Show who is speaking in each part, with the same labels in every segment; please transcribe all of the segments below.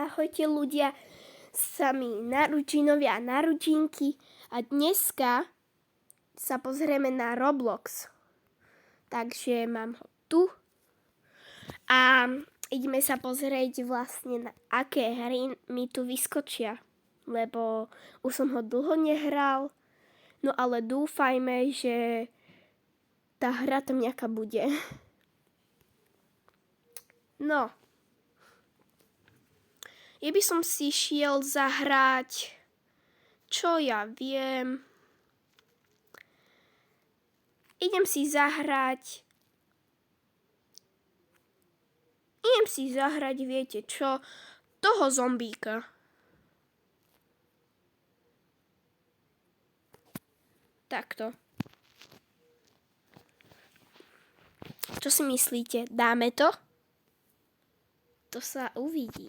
Speaker 1: Ahojte ľudia, sami narodžinovia a narodžinky a dneska sa pozrieme na Roblox. Takže mám ho tu a ideme sa pozrieť vlastne na aké hry mi tu vyskočia, lebo už som ho dlho nehral, no ale dúfajme, že tá hra tam nejaká bude. No. Ja by som si šiel zahrať, čo ja viem. Idem si zahrať, viete čo, toho zombíka. Takto. Čo si myslíte, dáme to? To sa uvidí.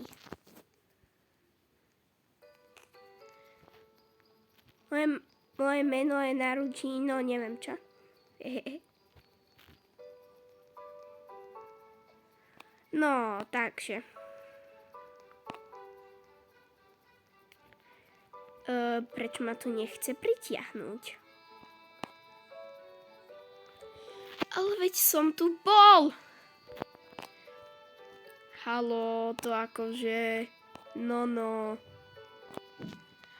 Speaker 1: Moje meno je Naručino, neviem čo. No, takže. Prečo ma tu nechce pritiahnuť? Ale veď som tu bol! Haló, to akože... No.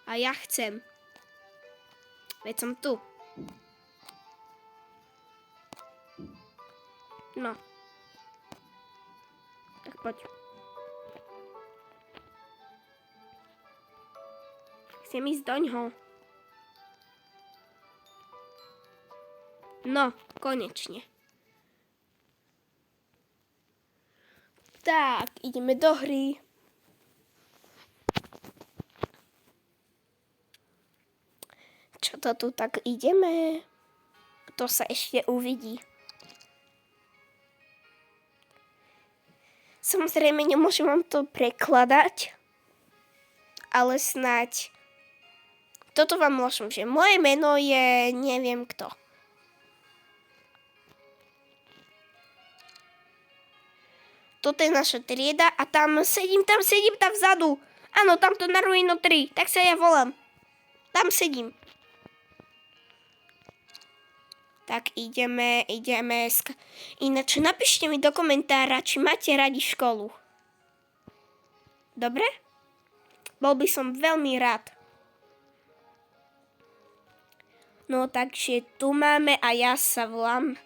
Speaker 1: A ja chcem. Veď som tu. No. Tak poď. Chcem ísť doňho. No, konečne. Tak, ideme do hry. Čo to tu tak ideme? To sa ešte uvidí. Samozrejme, nemôžem vám to prekladať, ale snáď toto vám môžem, že moje meno je neviem kto. Toto je naša trieda a tam sedím tam vzadu. Áno, tamto na Ruino 3, tak sa ja volám. Tam sedím. Tak ideme. Ináč napíšte mi do komentára, či máte radi školu. Dobre? Bol by som veľmi rád. No takže tu máme a ja sa volám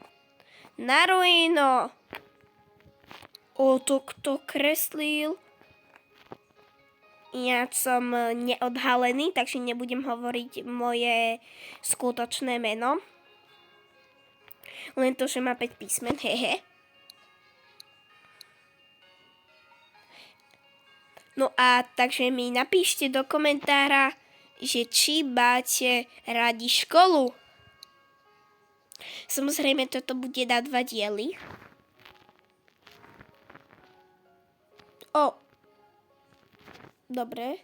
Speaker 1: Naruino. To kto kreslil? Ináč som neodhalený, takže nebudem hovoriť moje skutočné meno. Len to, že má 5 písmen, hehe. No a takže mi napíšte do komentára, že či máte radi školu. Samozrejme, toto bude na 2 diely. Dobre.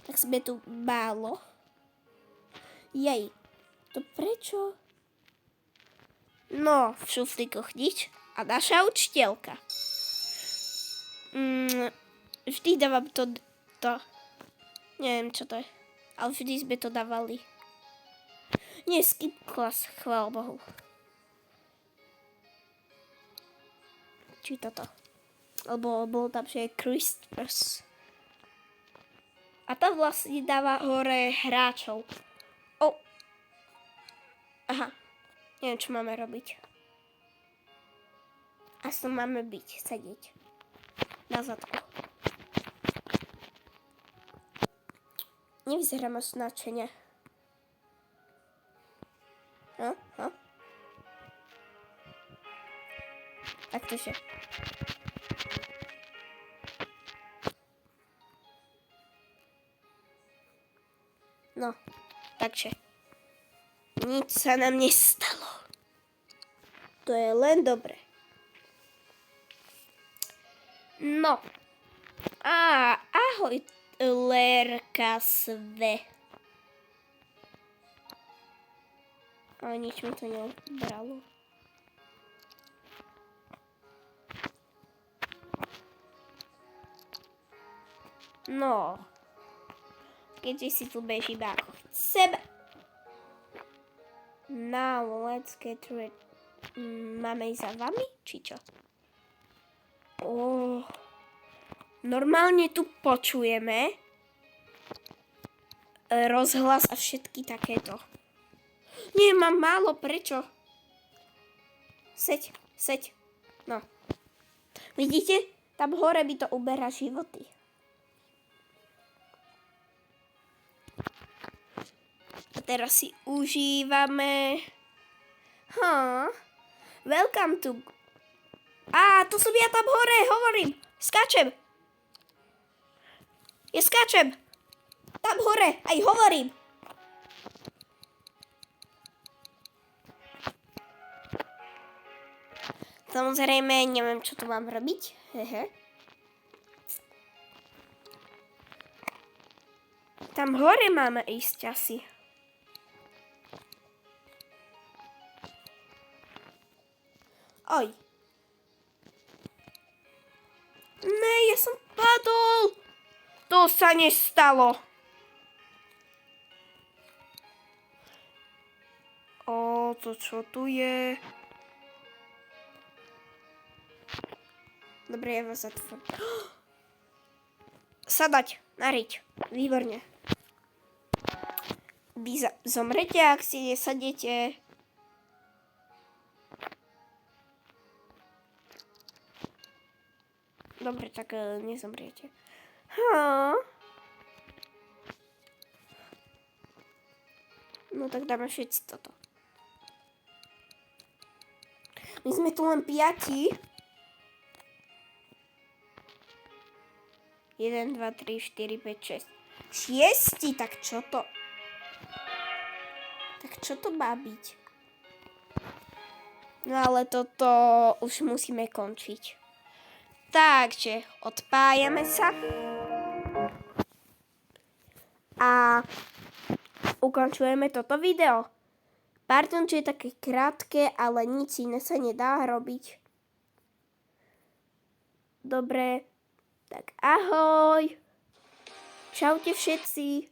Speaker 1: Tak sme tu málo. Jej. To prečo? No, v šuflíkoch nič. A naša učiteľka. Vždy dávam to. Neviem, čo to je. Ale vždy sme to dávali. Nie, skip class, chvála Bohu. Či toto. Lebo bolo tam, že je Christmas. A tam vlastne dáva hore hráčov. Aha. Neviem, čo máme robiť. A som máme sedieť. Na zadku. Nevyzerám až značene. Tak tože. No, takže. Nič sa nám nestalo. To je len dobre. No. Ahoj, Lerka Sve. Ale nič mi to neobralo. No. Keďže si tu beží iba ako chceme. Now, let's get ready. Máme ísť za vami, či čo? Normálne tu počujeme rozhlas a všetky takéto. Nie, mám málo, prečo? Seď. No. Vidíte? Tam hore by to uberá životy. A teraz si užívame. Welcome to... to som ja tam hore, hovorím. Skáčem. Ja skáčem. Tam hore, aj hovorím. Samozrejme, neviem, čo tu mám robiť. Tam hore máme ísť asi. Oj. Ne, ja som padol. To sa nestalo. To čo tu je? Dobre, ja vás zatvorím. Sadať, nariť. Výborne. Vy zomrete, ak si nesadete. Dobre, tak nezomriete. No tak dáme všetci toto. My sme tu len 5. 1, 2, 3, 4, 5, 6. 6, tak čo to? Tak čo to má byť? No ale toto už musíme končiť. Takže odpájame sa. A ukončujeme toto video. Pardon, že je také krátke, ale nič iné sa nedá robiť. Dobre, tak ahoj. Čaute všetci.